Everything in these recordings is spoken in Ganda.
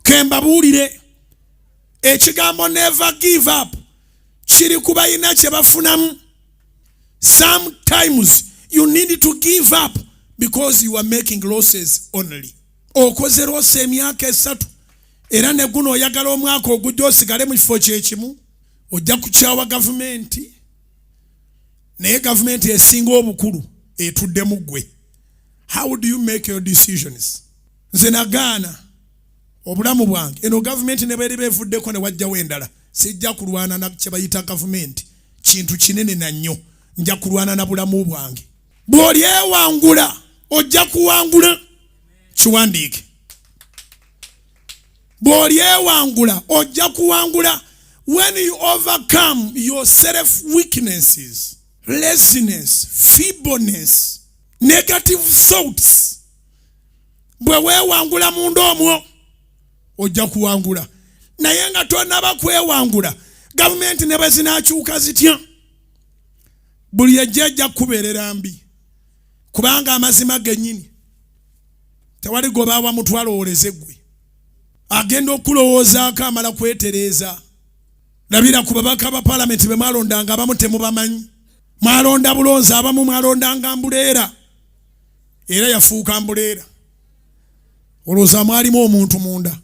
Kembabuulire ekigambo never give up kiri kubayina kye bafunamu. Sometimes you need to give up because you are making losses only. Okoze lose emyaka 3 era ne guno oyagala omwaka ogujja osigale mu kifo kyekimu, ojja kukyawa gavumenti, naye gavumenti esinga obukulu etudde mu ggwe. How do you make your decisions? Nze nagaana obulamu bwange eno gavumenti ne beri bevuddeko ne wajjawo endala, sijja kulwana na kye bayita gavumenti, kintu kinene na nnyo. Nja kulwana na bulamu bwange. Bw'oli ewangula ojja kuwangula. Kiwandiike. Bw'oli ewangula ojja kuwangula. When you overcome your self weaknesses, laziness, feebleness, negative thoughts, bwe weewangula mundu omwo ojja kuwangula. Naye nga tonnaba kwewangula, gavumenti ne bwe zinaakyuka zitya, buli ejjajja kubeerera mbi. Kubanga amazima gennyini tewali gobaawa mutwalo oleze ggwe. Agenda okulowoozaako amala kwetereeza. Labira ku babaka ba palamenti be mwalondanga abamu temubamanyi. Mwalonda bulonzi abamu mwalondanga mbuleera. Era yafuuka mbuleera. Olowooza mwalimu omuntu munda.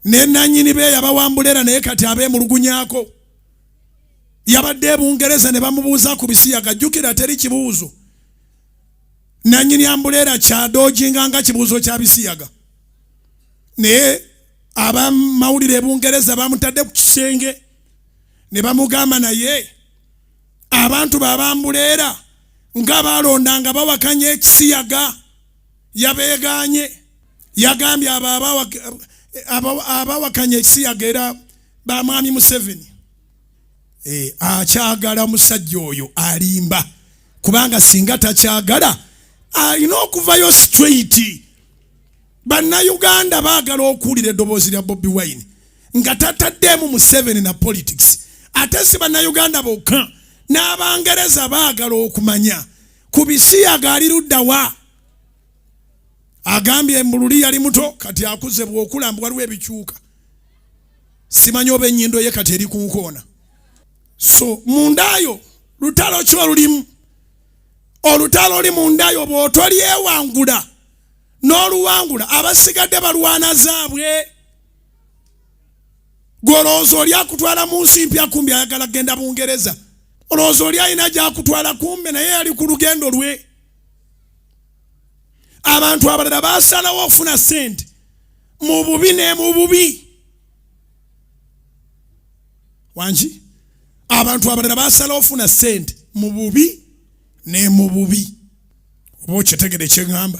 Ne nannyini be yabawambuleera naye kati abeemulugunyaako. Yabadde bungereza ne bamubuuza ku Bisiyaga, jjukira teri kibuuzo. Nannyini ambuleera kyadoojinga nga kibuuzo kya Bisiyaga. Naye abamawulire bungereza bamutadde ku kisenge ne bamugamba naye abantu babambuleera nga balondanga bawakanya ekisiyaga yabeeganye. Yagambye abawakanya ekisiyaga era ba mwami Museveni. Akyagala musajja oyo alimba, kubanga singa takyagala alina okuvayo straight. Bannayuganda baagala okuwulira eddoboozi lya Bobi Wine nga tataddemu Museveni na politics. Ate si bannayuganda bokka, n'abangereza baagala okumanya ku Bisiyaga ali ludda wa. Agambye embululi yali muto, kati akuze bw'okulamba waliwo ebikyuka. Simanyi oba ennyindo ye kati eri ku nkoona. So mundayo lutalo ki olulimu? Olutalo oli mundayo bw'otoli ewangula n'oluwangula abasigadde balwana zaabwe. Golowooza oli akutwala mu nsi mpya kumbi ayagala genda bungereza. Olowooza oli alina gy'akutwala kumbe naye yali ku lugendo lwe. Abantu abalala baasalawo okufuna ssente mu bubi ne mu bubi. Wangi? Abantu abalala baasalawo okufuna ssente mu bubi ne mu bubi. Oba okyetegere kye ŋŋamba.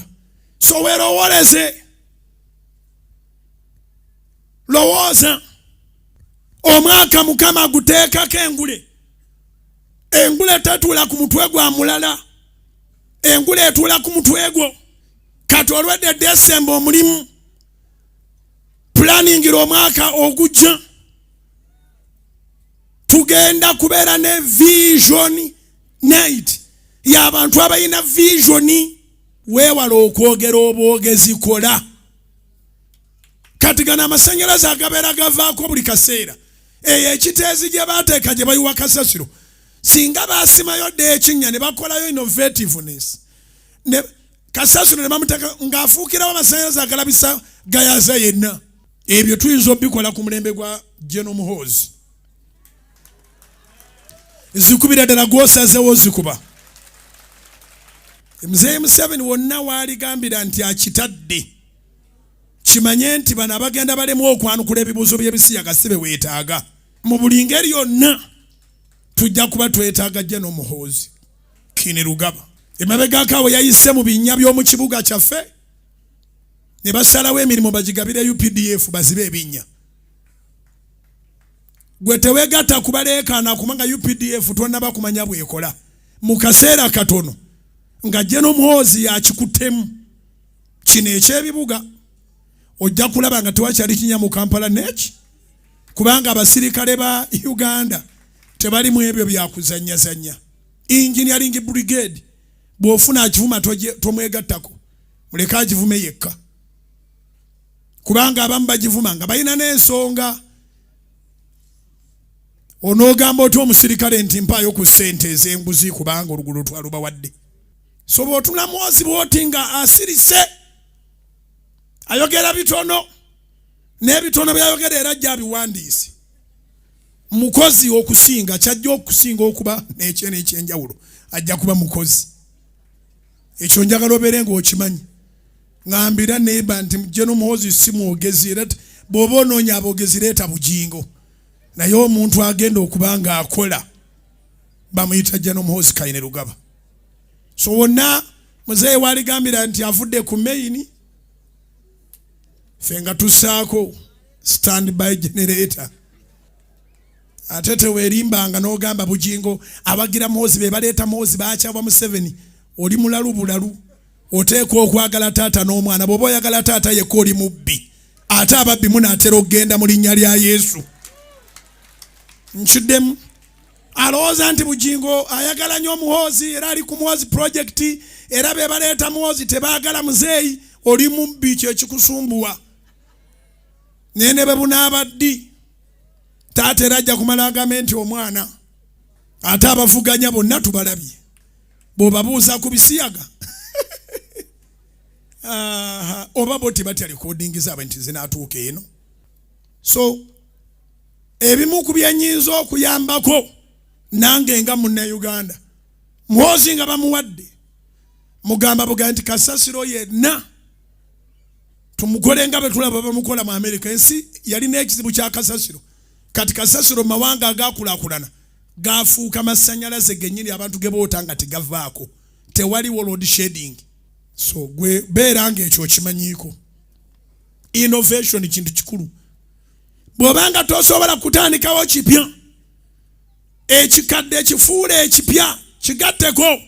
So weerowooleze. Lowooza. Omwaka Mukama aguteekako engule. Engule tetuula ku mutwe gwa mulala. Engule etuula ku mutwe gwo. Kati olwedde Desemba omulimu. Planningira omwaka ogujja. Tugenda kubeera ne vision night. Y'abantu abalina vision. Weewala okwogera obwogezi kola. Kati gana amasannyalaze agabeera gavaako buli kaseera. Eyo ekiteezi gye baateeka gye bayiwa kasasiro. Singa baasimayo dde ekinnya ne bakolayo innovativeness. Ne kasasiro ne bamuteeka ng'afuukirawo amasannyalaze agalabisa gayaza yenna. Ebyo tuyinza obikola ku mulembe gwa General Muhoozi. Zikubira ddala gw'osazeewo zikuba. Mzee Museveni wonna waaligambira nti akitadde. Kimanye nti bano abagenda balemu okwanukula ebibuuzo by'Ebisiyaga si be weetaaga. Mu buli ngeri yonna tujja kuba twetaaga General Muhoozi. Kini Lugaba. Emabega awo yayise mu binnya by'omu kibuga kyaffe. Ne basalawo emirimu bagigabire UPDF bazibe ebinnya. Gwe teweegatta kubaleekaana kumanga UPDF tonnaba kumanya bw'ekola. Mu kaseera katono nga General Muhoozi yakikuttemu kino ekyebibuga ojja kulaba nga tewakyali kinya mu Kampala neki, kubanga abasirikale ba Uganda tebali mu ebyo byakuzannyazannya. Engineering brigade bw'ofuna akivuma tomwegattako, muleka agivume yekka. kubanga abamu bagivumanga balina n'ensonga. Onoogamba oti omusirikale nti mpaayo ku ssente ez'enguzi kubanga oluguudo twalubawadde. So bw'otunula mwozi bw'oti nga asirise ayogera bitono n'ebitono byayogera era ajja abiwandiise. Mukozi okusinga kyajja okusinga okuba n'ekyenjawulo ajja kuba mukozi. Ekyo njagala obeere ng'okimanyi. Ngambira neighbor nti Jeno Muhozi si mwogezi era bw'oba onoonya aboogezi leeta Bujjingo. Naye omuntu agenda okuba nga akola bamuyita Jeno Muhozi Kainerugaba. So wonna muzeeyi waaligambira nti avudde ku main ffe nga tussaako standby generator. Ate teweerimbanga n'ogamba Bujjingo abagira Muhozi be baleeta Muhozi baakyabwa mu 7. Oli mulalu bulalu. Oteekwa okwagala taata n'omwana. Bw'oba oyagala taata yekka oli mubbi. Ate ababbi munaatera okugenda mu linnya lya Yesu. Nkiddemu alowooza nti Bujjingo ayagala nnyo Muhozi era ali ku Muhozi project era be baleeta Muhozi tebaagala muzeeyi. Oli mubbi kye kikusumbuwa. Nene be bunaabaddi. Taata era ajja kumala agambe nti omwana. Ate abavuganya bonna tubalabye. Bw'obabuuza ku Bisiyaga. Oba bo tebatya recording zaabwe nti zinaatuuka eno. So ebimu ku byennyinza okuyambako nange nga Munnayuganda. Muhozi nga bamuwadde mugamba buga nti kasasiro yenna tumukole nga bwe tulaba bamukola mu America. Ensi yalina ekizibu kya kasasiro. Kati kasasiro mawanga agaakulaakulana gaafuuka masannyalaze gennyini abantu ge boota nga tegavaako. Tewaliwo load shedding. So gwe beera ng'ekyo okimanyiiko. Innovation kintu kikulu. Bw'obanga tosobola kutandikawo kipya, ekikadde kifuule ekipya kigatteko.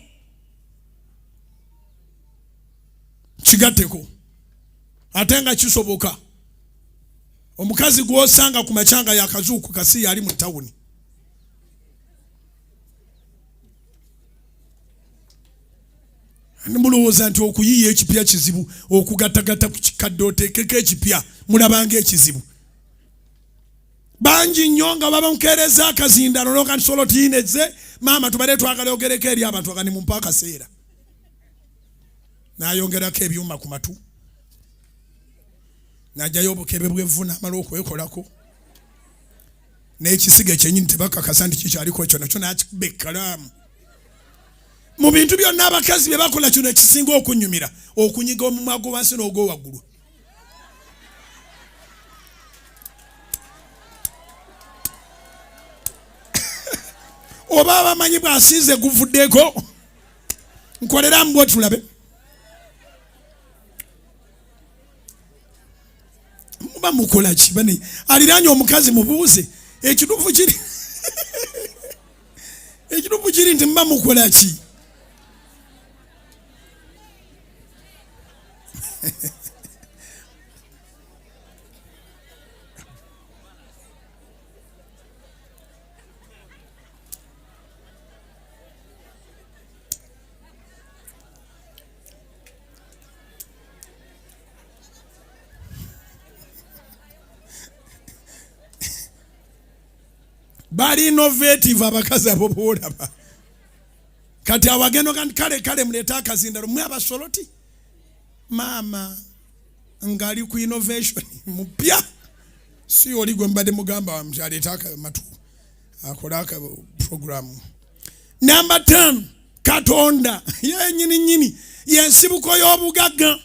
Kigatteko. Ate nga kisoboka. Omukazi gw'osanga ku makyanga y'akazuuku kasi yali mu tawuni. Mulowooza nti okuyiiya ekipya kizibu, okugattagatta ku kikadde oteekeko ekipya mulabanga ekizibu. Bangi nnyo nga babamukeereza akazindalo n'okansolo tiinezze maama tubale twagala ogereko eri abantu agani mu mpaka seera. N'ayongerako ebyuma ku matu. N'ajjayo obukebe bw'evvu n'amala okwekolako. N'ekisiga ekyennyini tebakakasa nti kikyaliko ekyo nakyo n'akikuba ekkalaamu. Mu bintu byonna abakazi bye bakola kino ekisinga okunyumira okunyiga omumwa gw'wansi n'ogw'owaggulu. Oba abamanyi bw'asiize guvuddeko nkoleramu bwe tulabe. Muba mukola ki bane aliraanye omukazi mubuuze ekituufu kiri ekituufu kiri nti muba mukola ki? Bali innovative abakazi abo boolaba. Kati awagendo kale muleta akazindalo mwe abasoloti. Maama ngali ku innovation mupya. Si oli gwe mbadde mugamba wa mtaleta matu akola aka program. Number 10 Katonda ye nyini yensibuko y'obugagga.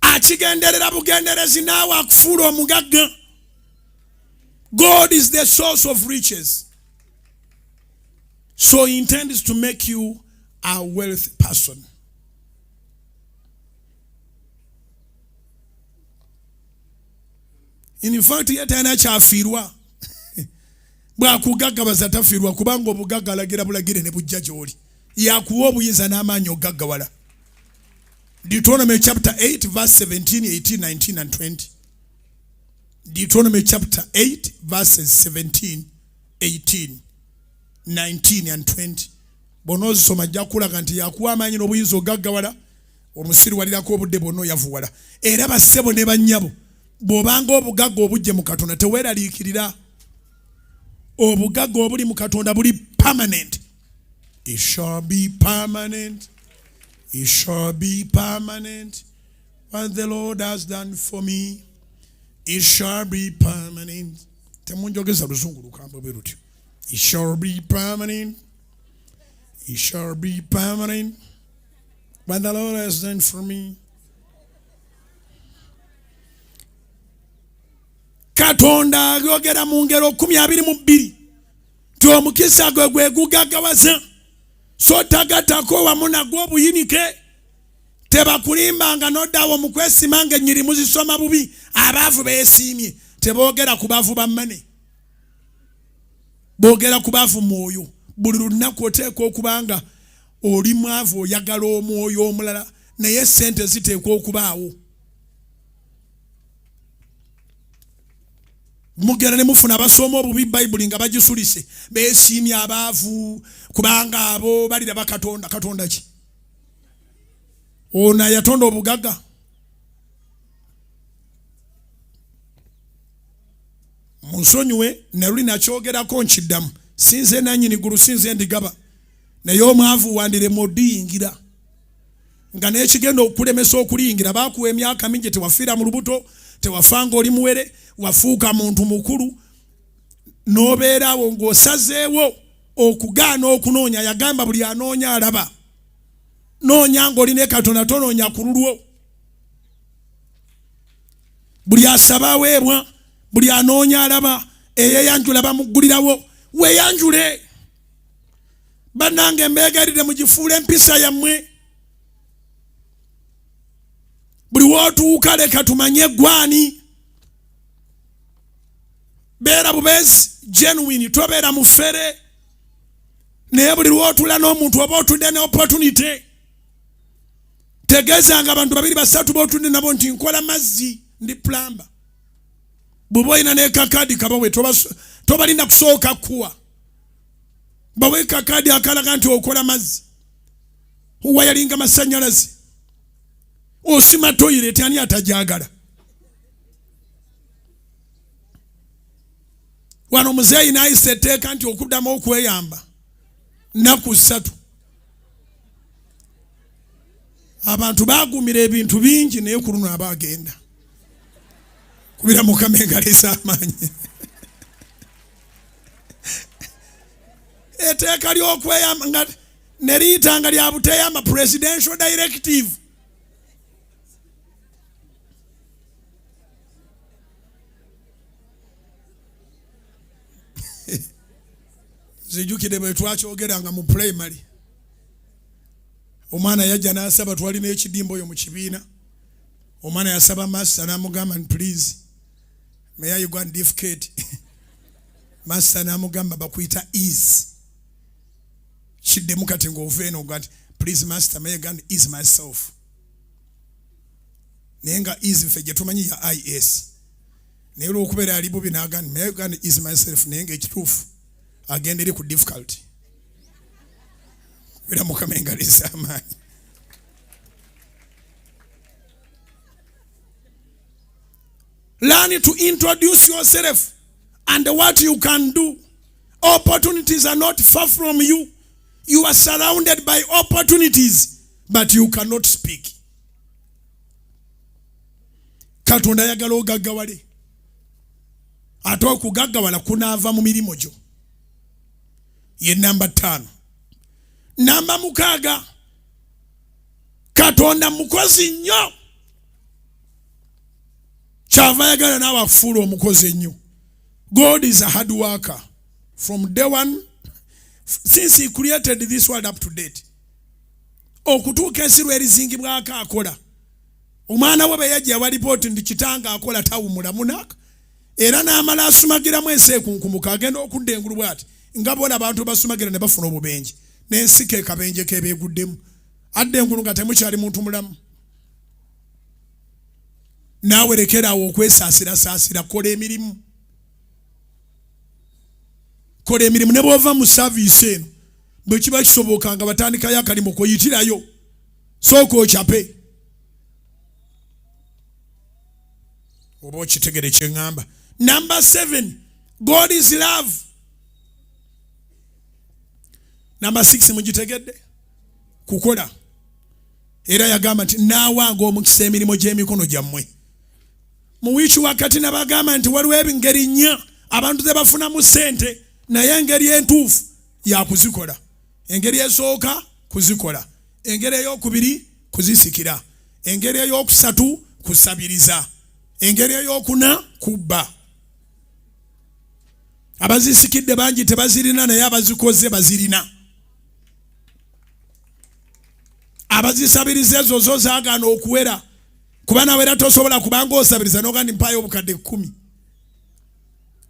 Akigenderera bugenderezi naawe akufuula omugagga. God is the source of riches. So he intends to make you a wealthy person. In fact, yet anakyafirwa. Bwakugaggabaza tafirwa kubanga obugagga alagira bulagire ne bujja gy'oli. Yakuwa obuyinza n'amaanyi ogaggawala. Deuteronomy chapter 8 verse 17, 18, 19 and 20. Deuteronomy chapter 8 verses 17, 18, 19 and 20. Bonozisoma ajja kulaga nti yakuwa amaanyi n'obuyinza ogaggawala omusiri walirako obudde bwonna yavuwala era bassebo ne bannyabo bw'obanga obugagga obujje mu Katonda teweeraliikirira obugagga obuli mu Katonda buli permanent. It shall be permanent. It shall be permanent. What the Lord has done for me, it shall be permanent. Temunjogeza luzungu lukamba bwe lutyo. It shall be permanent. It shall be permanent. What the Lord has done for me. Katonda ayogera mu ngero 22 nti omukisa gwe gugaggawaza so tagatako wamu nagwo obuyinike tebakulimbanga n'oddawo mu kwesimanga ennyiri muzisoma bubi abaavu beesiimye teboogera ku baavu bammane boogera ku baavu mwoyo buli lunaku oteekwa okubanga oli mwavu oyagala omwoyo omulala naye sente ziteekwa okubaawo. Mugera ne mufuna basoma obubi Bible nga bagisulise beesiimye abaavu kubanga abo balira bakatonda Katonda ki ona yatonda obugagga. Munsonyiwe naluli nakyogerako nkiddamu sinze nannyini gulu sinze ndigaba naye omwavu wandire modiyingira nga n'ekigenda okulemesa okuliyingira baakuwa emyaka mingi tewafiira mu lubuto tewafanga oli muwere wafuuka muntu mukulu n'obeerawo ng'osazeewo okugaana okunoonya. Yagamba buli anoonya alaba noonya ng'olina Katonda tonoonya ku lulwo. Buli asaba aweebwa buli anoonya alaba eyeyanjula bamuggulirawo weeyanjule. Bannange mbeegaririre mugifuule empisa yammwe. Buli wootuuka leka tumanye gwani. Beera bubezi genuine tobeera mufere naye buli lwotula n'omuntu oba otudde ne opportunity tegeezanga abantu 2 3 bootudde nabo nti nkola mazzi ndi plamba bw'oba olina n'ekakaadi kabawe tobalinda kusooka kuwa bawe ekakaadi akalaga nti okola mazzi wayalinga masannyalaze osima toyireti ani atajagala. Wano muzeeyi n'ayisa etteeka nti okuddamu okweyamba nnaku 3 abantu baagumira ebintu bingi naye ku luno abaagenda kubira Mukama engalisa amaanyi. Etteeka ly'okweyamba nga ne liyitanga lya buteeyamba presidential directive. Zijukide bwe twakyogeranga mu primary. Omwana yajja n'asaba twalina ekidimba oyo mu kibiina. Omwana yasaba master n'amugamba please may I go and defecate. Master n'amugamba bakuyita ease. Kiddemu kati ng'oveeno ogati please master may I go and ease myself. Naye nga ease ffe gye tumanyi ya IS. Naye olw'okubeera ali bubi n'agamba may I go and ease myself naye ng'ekituufu agendere ku difficulty. Wira Mukama engalisa amaanyi. Learn to introduce yourself and what you can do. Opportunities are not far from you. You are surrounded by opportunities, but you cannot speak. Katonda yagala ogaggawale. Ate okugaggawala kunaava mu mirimo gyo. Ye number 5. Number 6. Katonda mukozi nnyo. Kyava yagala naawe afuula omukozi ennyo. God is a hard worker. From day one, since he created this world up to date. Okutuuka ensi lw'erizingibwako akola. Omwana we bwe yajja wa lipooti ndi kitanga akola tawumula munaka. Era n'amala asumagiramu ensi ekunkumuka agenda okudda engulu bw'ati. Nga bona abantu basumagira ne bafuna obubenje. N'ensi ke kabenje kebeeguddemu. Adda engulu nga temukyali muntu mulamu. Naawe lekerawo okwesaasirasaasira kola emirimu. Kola emirimu ne bw'ova mu service eno. Bwe kiba kisoboka nga batandikayo akalimu koyitirayo. Sooka okyape. oba okitegere kye ŋŋamba. Number 7, God is love. Number 6 mugitegedde kukola. Era yagamba nti naawanga omukisa emirimu gy'emikono gyammwe. Mu wiiki wakati nabagamba nti waliwo engeri nnya abantu ze bafunamu ssente, naye engeri entuufu yakuzikola. Engeri esooka kuzikola, engeri ey'okubiri kuzisikira, engeri ey'okusatu kusabiriza, engeri ey'okuna kubba. Abazisikidde bangi tebazirina, naye abazikoze bazirina. Abazisabiriza ezo zo zaagaana okuwera, kuba nawera tosobola kubanga osabiriza n'ogandi mpaayo obukadde 10.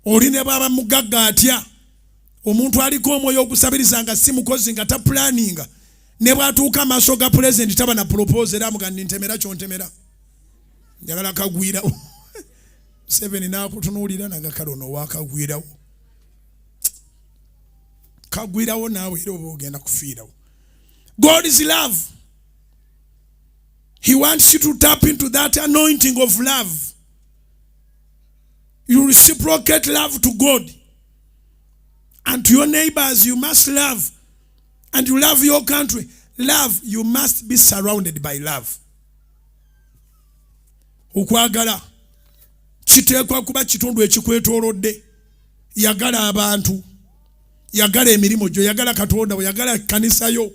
Oli ne bwaba mugagga atya, omuntu aliko omwoyo ogusabiriza nga si mukozi nga tapulaninga, ne bwatuuka amaaso ga pulezidenti taba na propose era amugamba ntemera kyontemera, njagala kagwirawo. 7 n'akutunuulira nagakale ono waakagwirawo, kagwirawo naawe era oba ogenda kufiirawo. God is love. He wants you to tap into that anointing of love. You reciprocate love to God. And to your neighbors, you must love. And you love your country. Love, you must be surrounded by love. Okwagala kiteekwa kuba kitundu ekikwetoolodde. Yagala abantu, yagala emirimu gyo, yagala Katonda wo, yagala kanisa yo,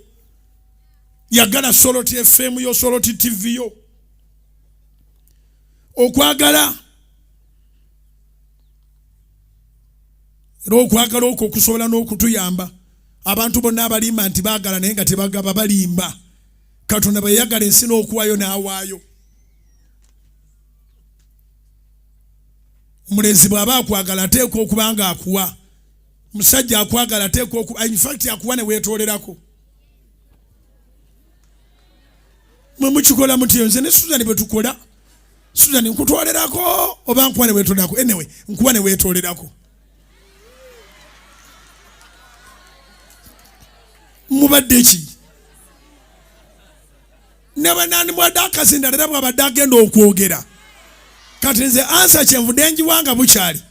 yagala Soloti FM yo, Soloti TV yo. Okwagala era okwagala okwo okusobola n'okutuyamba. Abantu bonna abalimba nti baagala naye nga tebagaba balimba. Katonda bwe yagala ensi n'okuwaayo n'awaayo. Omulenzi bw'aba akwagala ateekwa okuba nga akuwa. Musajja akwagala ateekwa okuba, in fact akuwa ne weetoolerako. Mwe mukikola mutyo, nze ne Susan bwe tukola. Susan nkutwolerako oba nkuwa ne weetoolerako. Anyway, nkuwa ne weetoolerako. Mubadde ki? Ne banani mwadde akazinda era bw'abadde agenda okwogera. Kati nze ansa kyenvudde njiwanga bukyali.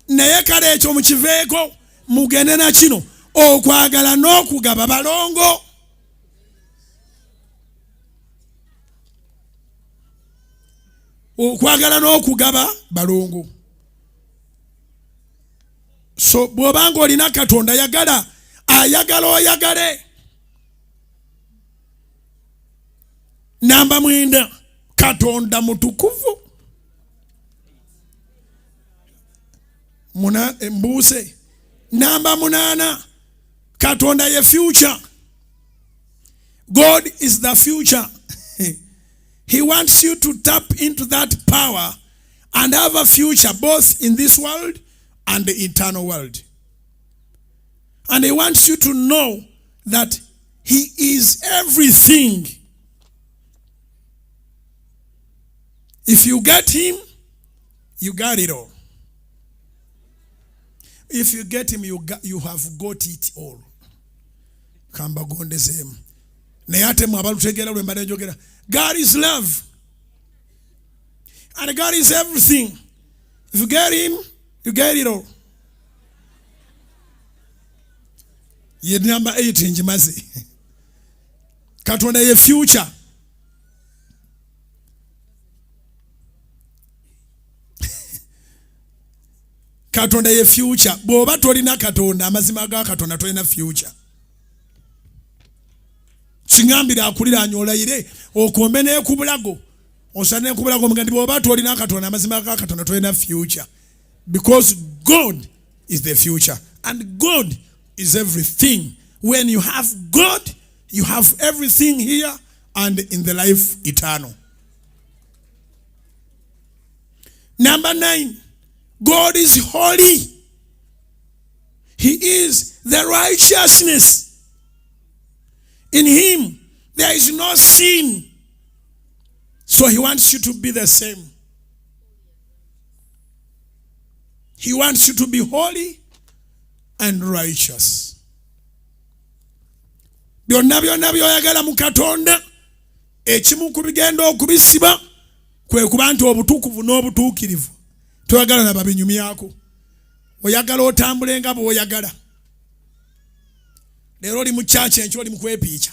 Naye kale ekyo mukiveeko mugende na kino. Okwagala n'okugaba balongo. Okwagala n'okugaba balongo. So bw'obanga olina Katonda yagala, ayagala oyagale. Namba 9, Katonda mutukuvu. Mbuuse. Namba 8, Katonda ye future. God is the future. He wants you to tap into that power and have a future both in this world and the eternal world. And he wants you to know that he is everything. If you get him, you got it all. If you get him, you have got it all. Kamba gondezem. Neyate mwabalutegera lwe mbadde njogera. God is love. And God is everything. If you get him, you get it all. Ye number 8 njimaze. Katonda ye future. Katonda ye future. Bw'oba tolina Katonda, amazima ga Katonda tolina future. Singambira akulira anyolayire okombe n'ekubulago. Osane n'ekubulago mugandi bw'oba tolina Katonda, amazima ga Katonda tolina future. Because God is the future. And God is everything. When you have God, you have everything here and in the life eternal. Number 9. God is holy. He is the righteousness. In him, there is no sin. So he wants you to be the same. He wants you to be holy and righteous. Byonna byonna byoyagala mu Katonda ekimu ku bigenda okubisiba kwe kuba nti obutukuvu n'obutuukirivu toyagala na babinyumyako, oyagala otambule nga bw'oyagala. Leero oli mu kyaki enkya oli mu kwepiica.